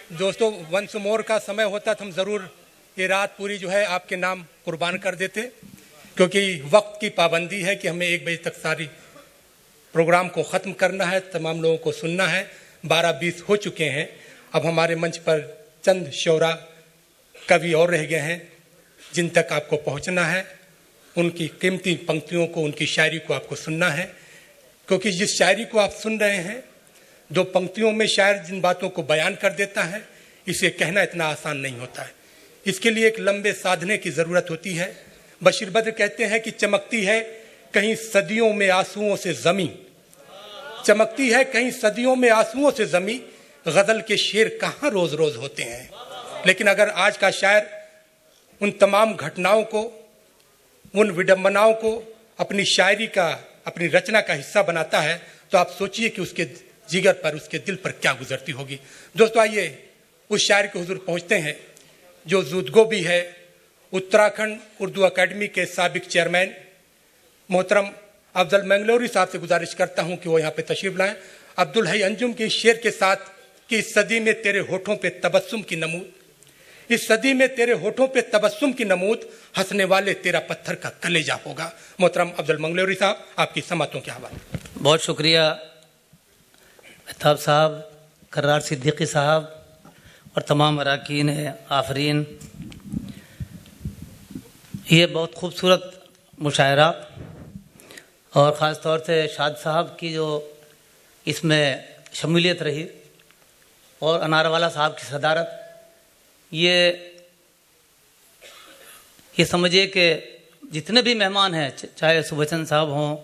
दोस्तों, once more का समय होता तो हम ज़रूर ये रात पूरी जो है आपके नाम कुर्बान कर देते, क्योंकि वक्त की पाबंदी है कि हमें 1 बजे तक सारी प्रोग्राम को ख़त्म करना है, तमाम लोगों को सुनना है। 12:20 हो चुके हैं। अब हमारे मंच पर चंद शोरा कवि और रह गए हैं जिन तक आपको पहुंचना है। उनकी कीमती पंक्तियों को, उनकी शायरी को आपको सुनना है, क्योंकि जिस शायरी को आप सुन रहे हैं, 2 पंक्तियों में शायर जिन बातों को बयान कर देता है, इसे कहना इतना आसान नहीं होता है। इसके लिए एक लंबे साधने की ज़रूरत होती है। बशीर बद्र कहते हैं कि चमकती है कहीं सदियों में आंसुओं से ज़मीं, चमकती है कहीं सदियों में आंसुओं से ज़मीं, गज़ल के शेर कहाँ रोज़ रोज़ होते हैं। लेकिन अगर आज का शायर उन तमाम घटनाओं को, उन विडंबनाओं को अपनी शायरी का, अपनी रचना का हिस्सा बनाता है, तो आप सोचिए कि उसके जिगर पर, उसके दिल पर क्या गुजरती होगी। दोस्तों, आइए उस शायर के हुजूर पहुंचते हैं जो ज़ूदगो भी है। उत्तराखंड उर्दू अकेडमी के साबिक चेयरमैन मोहतरम अफजल मंगलोरी साहब से गुजारिश करता हूं कि वो यहाँ पे तशरीफ लाएं। अब्दुल हई अंजुम के शेर के साथ कि इस सदी में तेरे होठों पे तबस्सुम की नमूद, इस सदी में तेरे होठों पे तबस्सुम की नमूद, हंसने वाले तेरा पत्थर का कलेजा होगा। मोहतरम अफजल मंगलोरी साहब, आपकी समातों के हवाले। बहुत शुक्रिया मेहताब साहब, करार सिद्दीकी साहब और तमाम अरकान आफरीन। ये बहुत खूबसूरत मुशायरा और ख़ास तौर से शाद साहब की जो इसमें शमूलियत रही और अनारवाला साहब की सदारत, ये समझिए कि जितने भी मेहमान हैं, चाहे सुबचंद साहब हों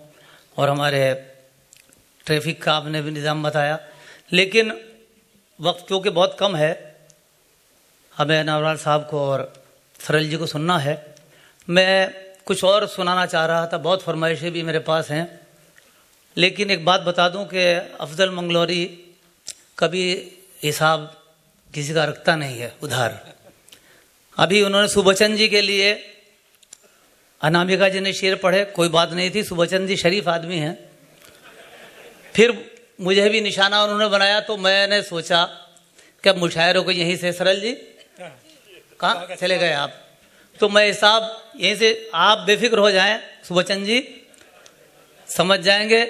और हमारे ट्रैफिक का आपने भी निज़ाम बताया, लेकिन वक्त क्योंकि बहुत कम है, हमें अनारवाला साहब को और सरल जी को सुनना है। मैं कुछ और सुनाना चाह रहा था, बहुत फरमाइशें भी मेरे पास हैं, लेकिन एक बात बता दूं कि अफजल मंगलोरी कभी हिसाब किसी का रखता नहीं है उधार। अभी उन्होंने सुबचंद जी के लिए अनामिका जी ने शेर पढ़े, कोई बात नहीं थी, सुबचंद जी शरीफ आदमी हैं। फिर मुझे भी निशाना उन्होंने बनाया, तो मैंने सोचा कि अब मुशायरों को यहीं से, सरल जी कहाँ चले गए आप, तो मैं हिसाब यहीं से, आप बेफिक्र हो जाएं, सुबचंद जी समझ जाएंगे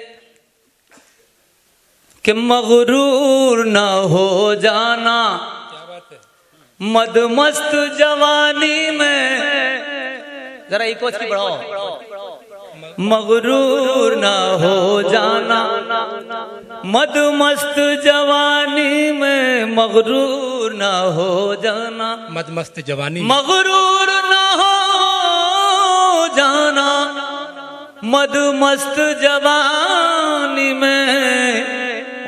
कि मगरूर ना हो जाना मदमस्त जवानी में, जरा इको की बढ़ाओ, मगरूर ना हो जाना मदमस्त जवानी में, मगरूर ना हो जाना मदमस्त जवानी, मगरूर ना हो जाना मदमस्त जवानी में,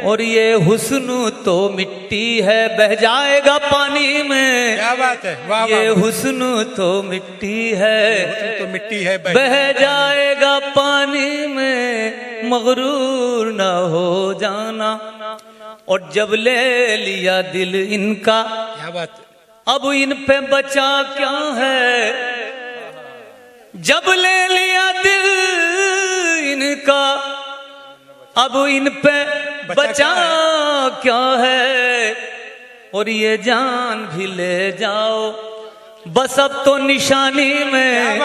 और ये हुस्न तो मिट्टी है बह जाएगा पानी में। क्या बात है, वाह वाह। ये हुस्न तो मिट्टी है, तो मिट्टी है बह जाएगा पानी में, मगरूर ना हो जाना। और जब ले लिया दिल इनका, क्या बात है, अब इन पे बचा क्या है, जब ले लिया दिल इनका, अब इन पे बचा क्या है, और ये जान भी ले जाओ बस अब तो निशानी में,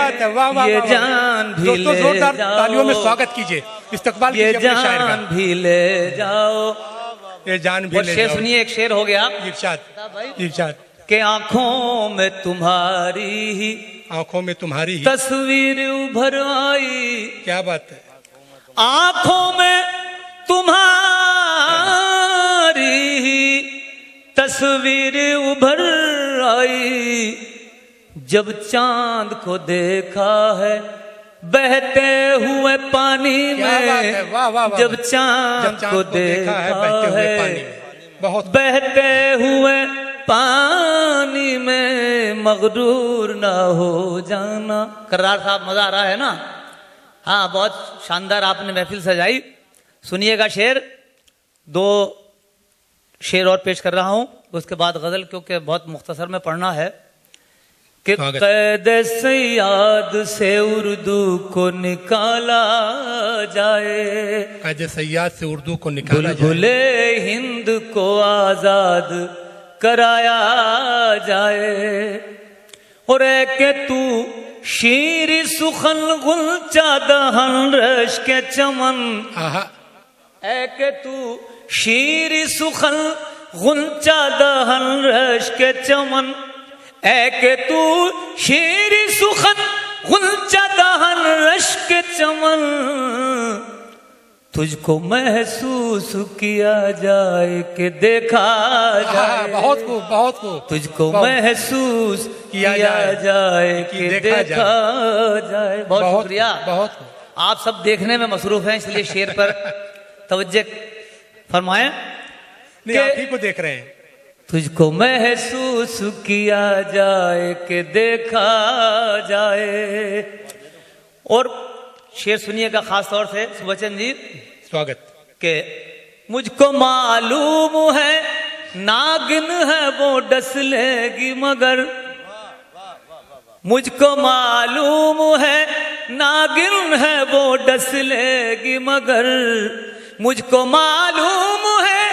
ये जान भी ले जाओ, तालियों में स्वागत कीजिए, इस्तकबाल ये जान भी ले जाओ, ये जान भी ले जाओ। जाओ। सुनिए, एक शेर हो गया, इरशाद के आंखों में तुम्हारी ही, आंखों में तुम्हारी ही तस्वीर उभर आई। क्या बात है, आंखों में तुम्हारी ही तस्वीर उभर आई, जब चांद को देखा है बहते हुए पानी में, वाह वाह वाह। जब चांद को देखा है बहुत बहते हुए पानी में, मगरूर ना हो जाना। करार साहब, मजा आ रहा है ना? हाँ, बहुत शानदार आपने महफिल सजाई। सुनिएगा शेर, 2 शेर और पेश कर रहा हूं, उसके बाद गजल, क्योंकि बहुत मुख्तसर में पढ़ना है। कि कैद सयाद से उर्दू को निकाला जाए, कैद सयाद से उर्दू को निकाला जाए, बुलबुले हिंद को आजाद कराया जाए। और है के तू शीरी सुखन गुलचा दहन रश के चमन, है के तू शीरी सुखन गुलचा दहन रश के चमन, है के तू शीरी सुखन गुलचा दहन रश के चमन, तुझको महसूस किया जाए कि देखा जाए। बहुत खूब, बहुत खूब। तुझको महसूस किया जाए कि देखा जाए। बहुत शुक्रिया। बहुत खूब। आप सब देखने में मसरूफ हैं, इसलिए शेर पर तवज्जो फरमाएं। नहीं, आप ही को देख रहे हैं। तुझको महसूस किया जाए कि देखा जाए। और शेर सुनिएगा खास तौर से सुबचन जी, स्वागत। के मुझको मालूम है नागिन है वो डस लेगी मगर, मुझको मालूम है नागिन है वो डस लेगी मगर, मुझको मालूम है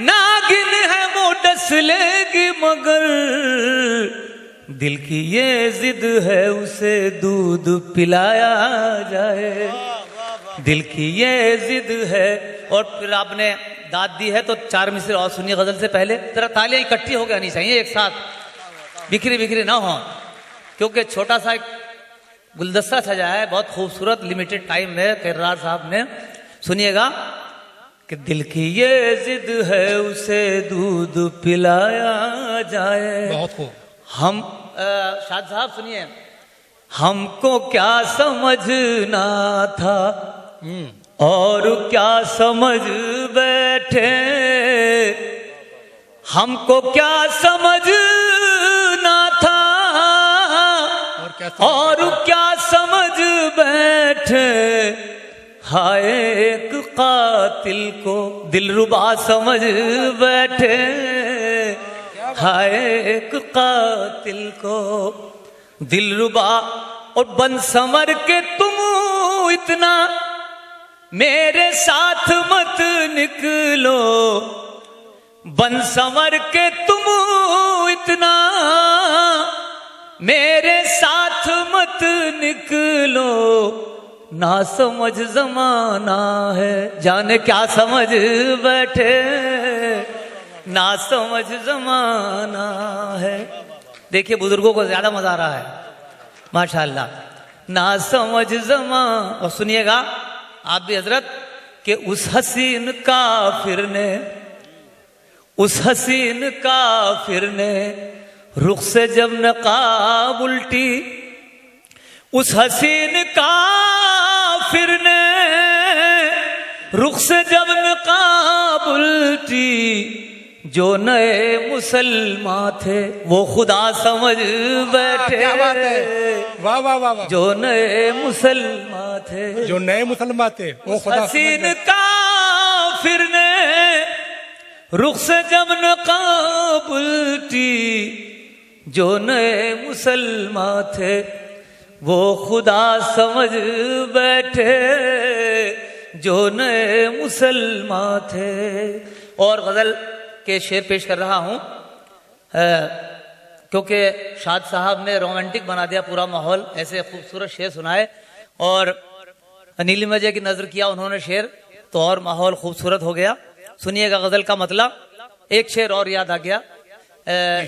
नागिन है वो डस लेगी मगर, दिल की ये जिद है उसे दूध पिलाया जाए। दिल की ये जिद है। और फिर आपने दाद दी है तो 4 मिसरे और सुनिए गजल से पहले। जरा तालियां इकट्ठी हो जानी चाहिए एक साथ, बिखरी बिखरी ना हो, क्योंकि छोटा सा एक गुलदस्ता सजाया है, बहुत खूबसूरत, लिमिटेड टाइम में किरदार साहब ने। सुनिएगा कि दिल की ये जिद है उसे दूध पिलाया जाए। बहुत खूब। हम शाद साहब सुनिए, हमको क्या समझना था और क्या समझ बैठे, हमको क्या समझना था और क्या समझ बैठे, हाय एक कातिल को दिलरुबा समझ बैठे, हाय एक कातिल को दिलरुबा। और बन संवर के तुम इतना मेरे साथ मत निकलो, बन संवर के तुम इतना मेरे साथ मत निकलो, ना समझ जमाना है जाने क्या समझ बैठे, ना समझ जमाना है। देखिए बुजुर्गों को ज्यादा मजा आ रहा है माशाल्लाह। ना समझ जमाना। और सुनिएगा आप भी हजरत, कि उस हसीन काफिर ने, उस हसीन काफिर ने रुख से जब नकाब उल्टी, उस हसीन काफिर ने रुख से जब नकाब उल्टी, जो नए मुसलमान थे वो खुदा समझ बैठे। क्या बात है, वाह वाह वाह वाह। जो नए मुसलमान थे, जो नए मुसलमान थे वो खुदा हसीन काफिर ने रुख से जब नकाब उल्टी, जो नए मुसलमान थे वो खुदा समझ बैठे, जो नए मुसलमान थे। और गजल के शेर पेश कर रहा हूं क्योंकि शाद साहब ने रोमांटिक बना दिया पूरा माहौल, ऐसे खूबसूरत शेर सुनाए और नीलिमा जी की नजर किया उन्होंने शेर, तो और माहौल खूबसूरत हो गया। सुनिएगा गजल का मतलब। एक शेर और याद आ गया।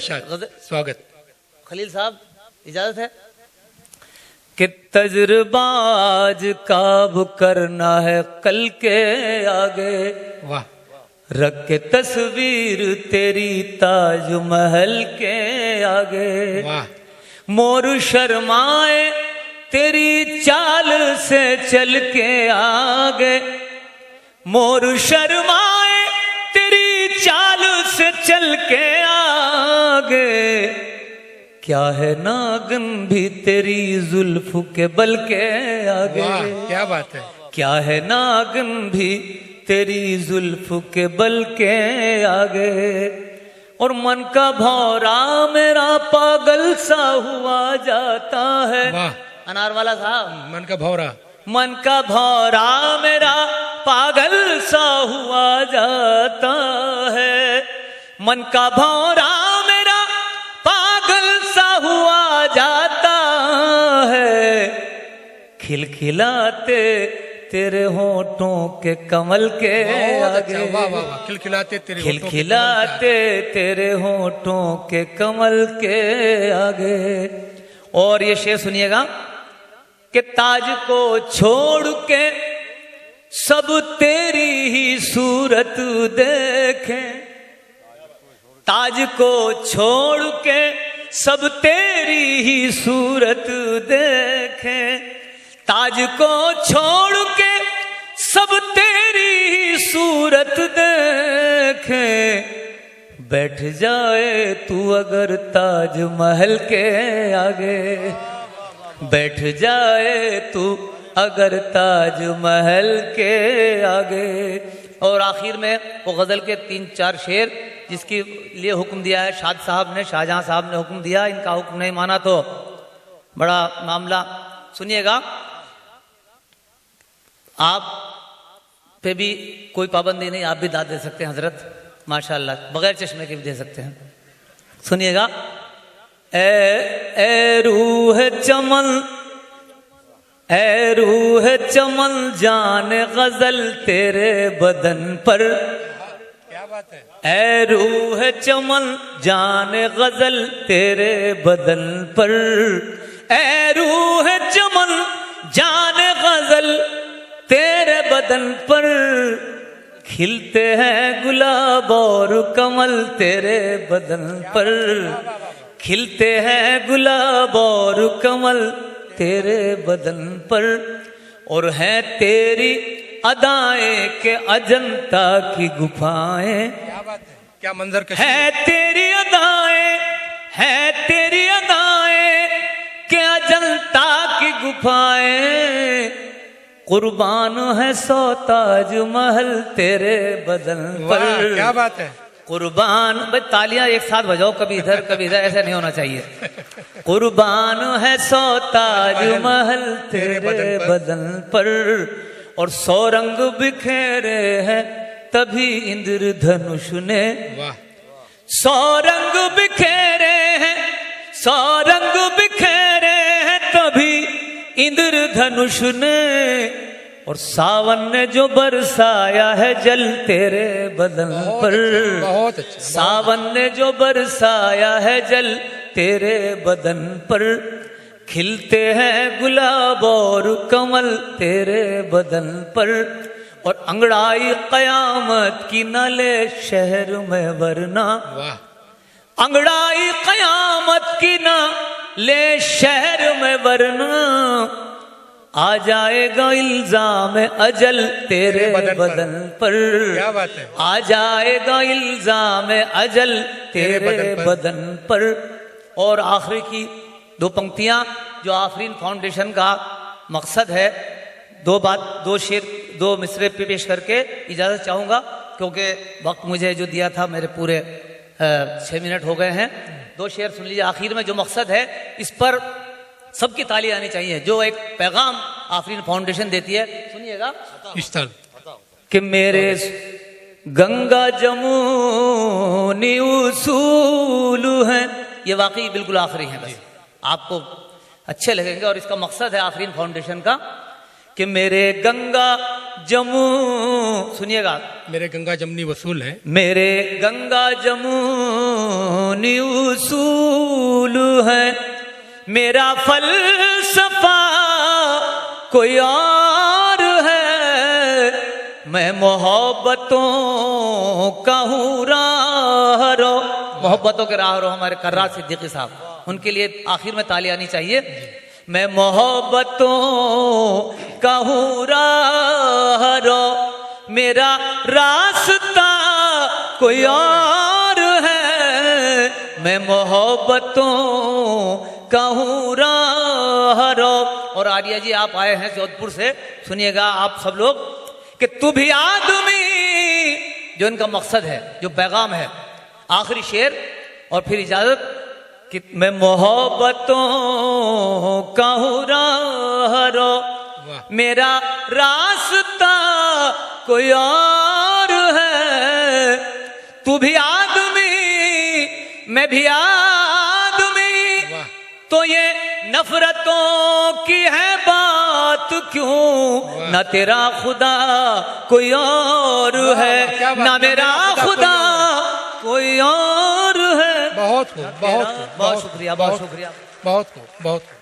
स्वागत। खलील साहब इजाजत है कि तजुर्बाज काब करना है कल के आगे, वाह। रख के तस्वीर तेरी ताजमहल के आगे, वाह। मोर शर्माए तेरी चाल से चल के आगे, मोर शर्माए तेरी चाल से चल के आगे, क्या है नागन भी तेरी जुल्फ के बल के आगे। वाह, क्या बात है। क्या है नागन भी तेरी जुल्फ के बल के आगे। और मन का भौरा मेरा पागल सा हुआ जाता है। वाह। अनार वाला साहब, मन का भौरा, मन का भौरा मेरा पागल सा हुआ जाता है, मन का भौरा खिलखिलाते तेरे होठों के कमल के बहुत अच्छा, आगे, वाह वाह वाह, खिलखिलाते तेरे होठों के कमल खिलखिलाते तेरे होठों के कमल के आगे। और ये शेर सुनिएगा कि ताज को छोड़ के सब तेरी ही सूरत देखें, ताज को छोड़ के सब तेरी ही सूरत देखें, ताज को छोड़ के सब तेरी ही सूरत देखें, बैठ जाए तू अगर ताज महल के आगे, बैठ जाए तू अगर ताज महल के आगे। और आखिर में वो गजल के 3-4 शेर जिसके लिए हुक्म दिया है शाद साहब ने, शाहजहां साहब ने हुक्म दिया, इनका हुक्म नहीं माना तो बड़ा मामला। सुनिएगा, आप पे भी कोई पाबंदी नहीं, आप भी दाद दे सकते हैं हजरत, माशाल्लाह, बगैर चश्मे के भी दे सकते हैं। सुनिएगा, ए रूह चमन, ए रूह चमन जान गजल तेरे बदन पर, क्या बात है, ए रूह चमन जान गजल तेरे बदन पर, ए रूह चमन जान गजल तेरे बदन पर, खिलते हैं गुलाब और कमल तेरे बदन पर, खिलते हैं गुलाब और कमल तेरे बदन पर, और हैं तेरी अदाएं के अजंता की गुफाएं, क्या बात है, क्या मंजर कशी है तेरी अदाएं, है तेरी अदाएं के अजंता की गुफाएं, कुर्बान है सौ ताज महल तेरे बदन पर। वाह, क्या बात है, कुर्बान, भाई तालियां एक साथ बजाओ, कभी इधर कभी इधर, ऐसा नहीं होना चाहिए। कुर्बान है सौ ताज महल तेरे बदन पर, और 100 रंग बिखेरे हैं तभी इंद्रधनुष ने, वाह, 100 रंग बिखेरे हैं, 100 रंग बिखेरे हैं तभी इंद्रधनुष ने, और सावन ने जो बरसाया है जल तेरे बदन पर, बहुत अच्छा, सावन ने जो बरसाया है जल तेरे बदन पर, खिलते हैं गुलाब और कमल तेरे बदन पर, और अंगड़ाई कयामत की न ले शहर में वरना, वाह, अंगड़ाई कयामत की न ले शहर में वरना, आ जाएगा इल्जाम अजल तेरे बदन पर, क्या बात है, आ जाएगा इल्जाम अजल तेरे बदन पर। और आखिरी की 2 पंक्तियां जो आफरीन फाउंडेशन का मकसद है, 2 शेर 2 मिसरे पेश करके इजाज़त चाहूँगा, क्योंकि वक्त मुझे जो दिया था मेरे पूरे 6 मिनट हो गए हैं। 2 शेर सुन लीजिए आखिर में, जो मकसद है इस पर सबकी ताली आनी चाहिए, जो एक पैगाम आफरीन फाउंडेशन देती है। सुनिएगा, इस तरह कि मेरे गंगा जमुनी उसूल हैं, ये वाकई बिल्कुल आखिरी है, बस आपको अच्छे लगेंगे, और इसका मकसद है आफरीन फाउंडेशन का कि मेरे गंगा जमू, सुनिएगा, मेरे गंगा जमनी वसूल है, मेरे गंगा जमुनी उसूल है, मेरा फलसफा कोई और है, मैं मोहब्बतों का हूँ राहरो, मोहब्बतों के राहरो हमारे कर्रार सिद्दीकी साहब, उनके लिए आखिर में ताली आनी चाहिए। मैं मोहब्बतों का हूँ राहरो, मेरा रास्ता कोई और है, मैं मोहब्बतों का हूँ राहरो। और आर्या जी आप आए हैं जोधपुर से, सुनिएगा आप सब लोग कि तू भी आदमी, जो इनका मकसद है, जो पैगाम है, आखिरी शेर और फिर इजाजत कि मैं मोहब्बतों का हूँ राहरो, मेरा रास्ता कोई और है, तू भी आदमी मैं भी आदमी, तो ये नफरतों की है बात क्यों, ना तेरा खुदा कोई और है, ना मेरा खुदा कोई और है। बहुत खूब, बहुत खूब, बहुत शुक्रिया, बहुत शुक्रिया। बहुत खूब, बहुत खूब।